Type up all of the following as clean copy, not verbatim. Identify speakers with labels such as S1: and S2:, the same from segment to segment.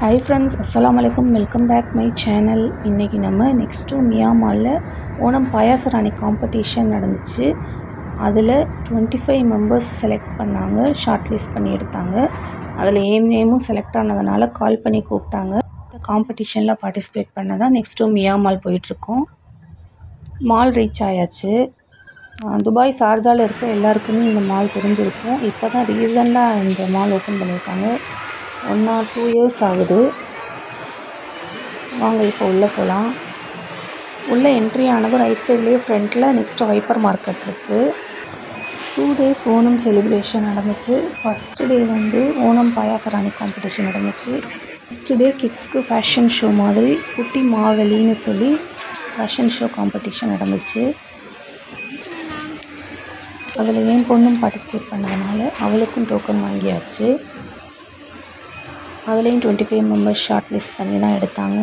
S1: Hi friends, Assalamualaikum. Welcome back my channel. இன்னைக்கு நம்ம next to மியாமால்ல Onam பாயாசராணி competition நடந்துச்சு. அதில் 25 மெம்பர்ஸ் செலக்ட் பண்ணாங்க, ஷார்ட் லிஸ்ட் பண்ணி எடுத்தாங்க. அதில் என் நேமும் செலக்ட் ஆனதுனால கால் பண்ணி கூப்பிட்டாங்க. இந்த காம்படிஷனில் பார்ட்டிசிபேட் பண்ண தான் நெக்ஸ்ட் டு மியாமால் போயிட்டுருக்கோம். மால் ரீச் ஆயாச்சு. துபாய் ஷார்ஜாவில் இருக்க எல்லாருக்குமே இந்த மால் தெரிஞ்சிருக்கும். இப்போ தான் ரீசெண்டாக இந்த மால் ஓப்பன் பண்ணியிருக்காங்க. 1 or 2 years ஆகுது. வாங்க இப்போ உள்ளே போகலாம். உள்ளே என்ட்ரி ஆனதும் ரைட் சைட்லேயே ஃப்ரண்ட்டில் நெக்ஸ்ட்டு ஹைப்பர் மார்க்கெட் இருக்குது. 2 days ஓணம் செலிப்ரேஷன் நடந்துச்சு. ஃபஸ்ட்டு டே வந்து ஓணம் பாயாசராணி காம்படிஷன் நடந்துச்சு. நெக்ஸ்ட் டே கிட்ஸ்க்கு ஃபேஷன் ஷோ மாதிரி குட்டி மாவெளின்னு சொல்லி ஃபேஷன் ஷோ காம்படிஷன் நடந்துச்சு. அதில் என் பொண்ணும் பார்ட்டிசிபேட் பண்ணதுனால அவளுக்கும் டோக்கன் வாங்கியாச்சு. அதுலேயும் 25 மெம்பர்ஸ் ஷார்ட் லிஸ்ட் பண்ணி தான் எடுத்தாங்க.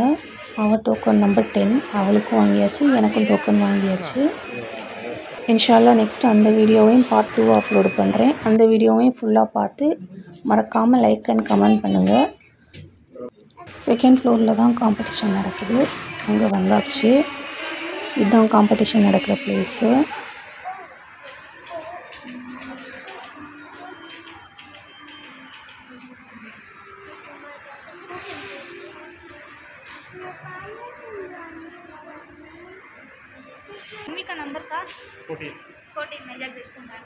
S1: அவள் டோக்கன் நம்பர் 10 அவளுக்கும் வாங்கியாச்சு, எனக்கும் டோக்கன் வாங்கியாச்சு. இன்ஷால்லா நெக்ஸ்ட் அந்த வீடியோவையும் பார்ட் 2 அப்லோடு பண்ணுறேன். அந்த வீடியோவையும் ஃபுல்லாக பார்த்து மறக்காமல் லைக் அண்ட் கமெண்ட் பண்ணுங்கள். செகண்ட் ஃப்ளோரில் தான் காம்படிஷன் நடக்குது. அங்கே வந்தாச்சு. இதுதான் காம்படிஷன் நடக்கிற பிளேஸு.
S2: मम्मी का नंबर का 14 मैं जग देखूंगा।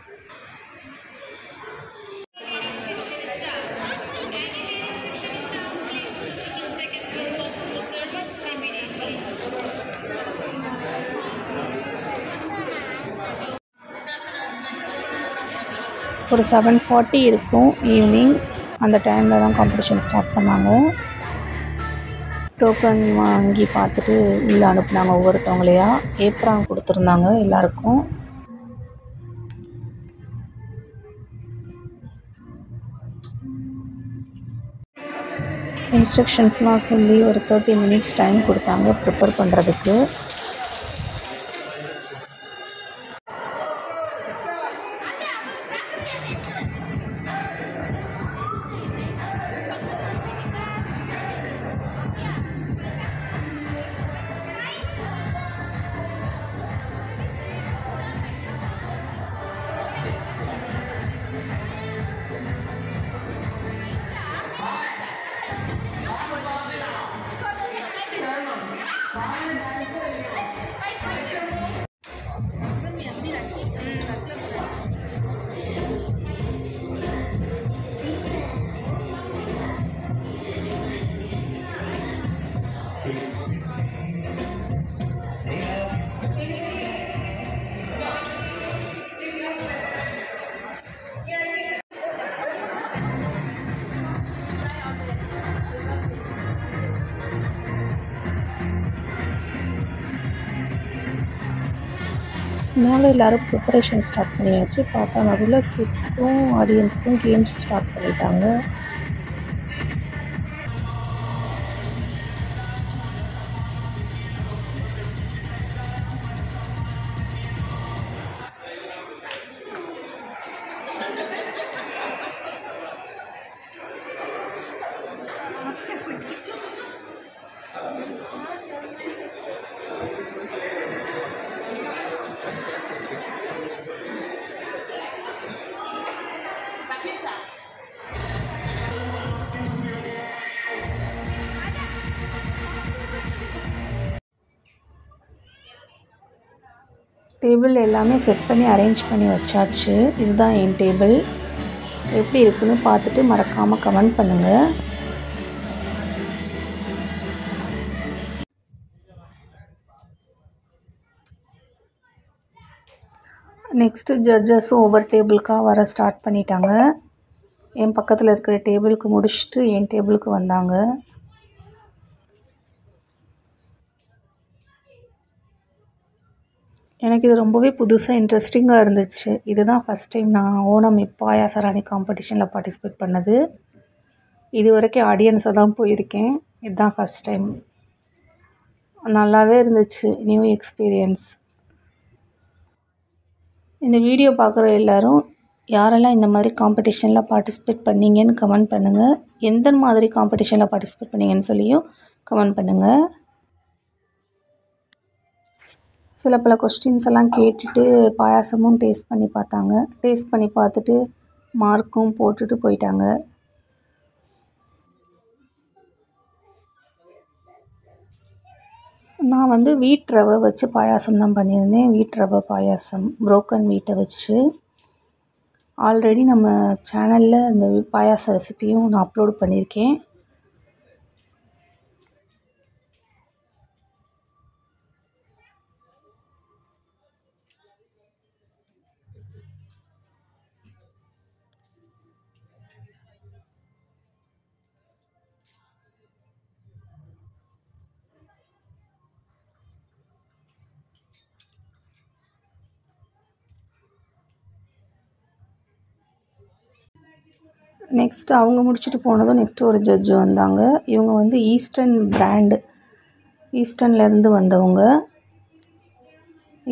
S1: ஒரு 7:40 இருக்கும் ஈவினிங். அந்த டைமில் தான் காம்படிஷன் ஸ்டார்ட் பண்ணாங்க. டோக்கன் வாங்கி பார்த்துட்டு உள்ளே அனுப்புனாங்க ஒவ்வொருத்தவங்களையா. ஏப்ரான் கொடுத்துருந்தாங்க எல்லாருக்கும். இன்ஸ்ட்ரக்ஷன்ஸ்லாம் சொல்லி ஒரு 30 minutes டைம் கொடுத்தாங்க ப்ரிப்பேர் பண்ணுறதுக்கு. மேலே எல்லோரும் ப்ரிப்பரேஷன் ஸ்டார்ட் பண்ணியாச்சு. பார்த்தா நடுவில் கிட்ஸ்க்கும் ஆடியன்ஸ்க்கும் கேம்ஸ் ஸ்டார்ட் பண்ணிட்டாங்க. டேபிள் எல்லாமே செட் பண்ணி அரேஞ்ச் பண்ணி வச்சாச்சு. இதுதான் என் டேபிள். எப்படி இருக்குன்னு பார்த்துட்டு மறக்காமல் கமெண்ட் பண்ணுங்கள். நெக்ஸ்ட்டு ஜட்ஜஸும் ஒவ்வொரு டேபிளுக்காக வர ஸ்டார்ட் பண்ணிட்டாங்க. என் பக்கத்தில் இருக்கிற டேபிளுக்கு முடிச்சுட்டு என் டேபிளுக்கு வந்தாங்க. எனக்கு இது ரொம்பவே புதுசாக இன்ட்ரெஸ்டிங்காக இருந்துச்சு. இதுதான் ஃபஸ்ட் டைம் நான் ஓணம் பாயாசராணி காம்படிஷனில் பார்ட்டிசிபேட் பண்ணது. இது வரைக்கும் ஆடியன்ஸாக தான் போயிருக்கேன். இதுதான் ஃபஸ்ட் டைம். நல்லாவே இருந்துச்சு, நியூ எக்ஸ்பீரியன்ஸ். இந்த வீடியோ பார்க்குற எல்லோரும் யாரெல்லாம் இந்த மாதிரி காம்படிஷனில் பார்ட்டிசிபேட் பண்ணீங்கன்னு கமெண்ட் பண்ணுங்கள். எந்த மாதிரி காம்படிஷனில் பார்ட்டிசிபேட் பண்ணீங்கன்னு சொல்லியும் கமெண்ட் பண்ணுங்கள். சில பல கொஸ்டின்ஸ் எல்லாம் கேட்டுட்டு பாயாசமும் டேஸ்ட் பண்ணி பார்த்தாங்க. டேஸ்ட் பண்ணி பார்த்துட்டு மார்க்கும் போட்டுட்டு போயிட்டாங்க. நான் வந்து வீட் ரவை வச்சு பாயாசம் தான் பண்ணியிருந்தேன். வீட் ரவை பாயாசம், புரோக்கன் வீட்டை வச்சு. ஆல்ரெடி நம்ம சேனலில் இந்த பாயாச ரெசிபியும் நான் அப்லோட் பண்ணியிருக்கேன். நெக்ஸ்ட்டு அவங்க முடிச்சுட்டு போனதும் நெக்ஸ்ட்டு ஒரு ஜட்ஜு வந்தாங்க. இவங்க வந்து ஈஸ்டர்ன் பிராண்டு, ஈஸ்டர்ன்லேருந்து வந்தவங்க.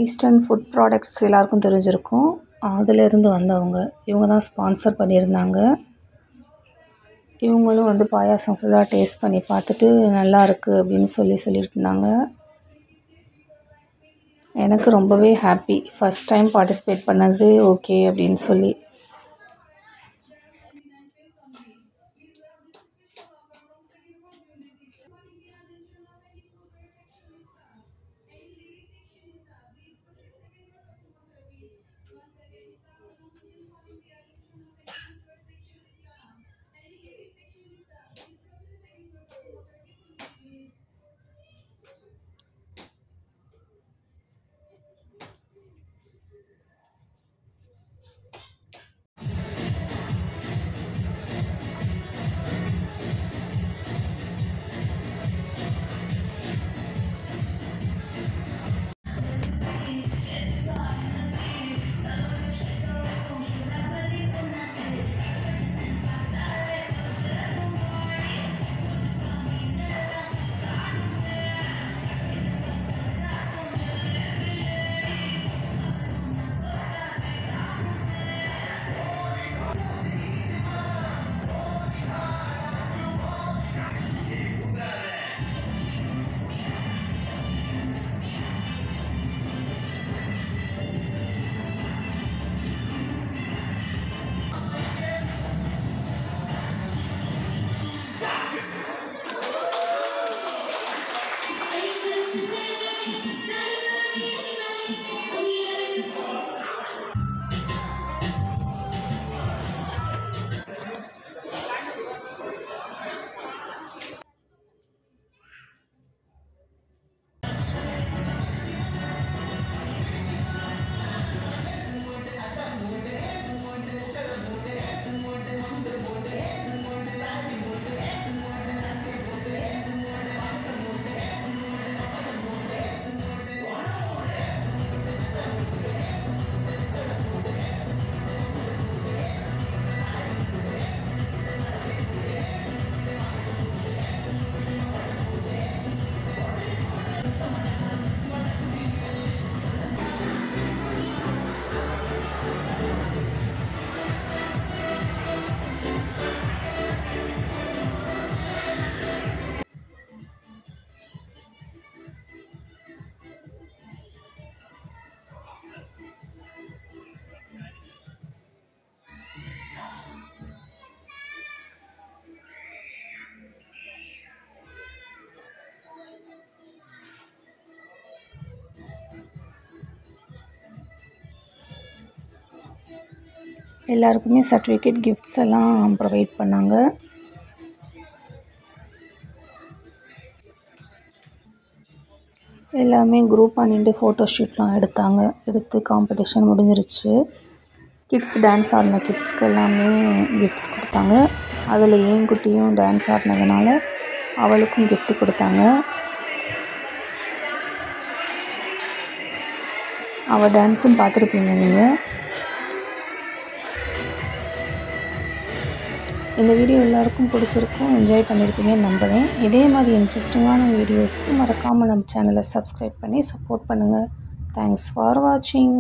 S1: ஈஸ்டர்ன் ஃபுட் ப்ராடக்ட்ஸ் எல்லாருக்கும் தெரிஞ்சிருக்கும். அதிலேருந்து வந்தவங்க. இவங்க தான் ஸ்பான்சர் பண்ணியிருந்தாங்க. இவங்களும் வந்து பாயாசம் ஃபுல்லாக டேஸ்ட் பண்ணி பார்த்துட்டு நல்லா இருக்குது அப்படின்னு சொல்லிட்டு இருந்தாங்க. எனக்கு ரொம்பவே ஹாப்பி. ஃபஸ்ட் டைம் பார்ட்டிசிபேட் பண்ணது ஓகே அப்படின்னு சொல்லி. எல்லாருக்குமே சர்டிஃபிகேட் கிஃப்ட்ஸ் எல்லாம் ப்ரொவைட் பண்ணாங்க. எல்லாமே குரூப்பாக நின்று ஃபோட்டோ ஷூட்லாம் எடுத்து காம்படிஷன் முடிஞ்சிருச்சு. கிட்ஸ் டான்ஸ் ஆடின கிட்ஸ்க்கு எல்லாமே கிஃப்ட்ஸ் கொடுத்தாங்க. அதில் ஏன் குட்டியும் டான்ஸ் ஆடினதுனால அவளுக்கும் கிஃப்ட் கொடுத்தாங்க. அவள் டான்ஸும் பார்த்துருப்பீங்க நீங்கள். இந்த வீடியோ எல்லாருக்கும் பிடிச்சிருக்கும், என்ஜாய் பண்ணியிருப்பீங்கன்னு நம்புகிறேன். இதே மாதிரி இன்ட்ரெஸ்டிங்கான வீடியோஸ்க்கு மறக்காமல் நம்ம சேனலை சப்ஸ்கிரைப் பண்ணி சப்போர்ட் பண்ணுங்கள். தேங்க்ஸ் ஃபார் வாட்சிங்.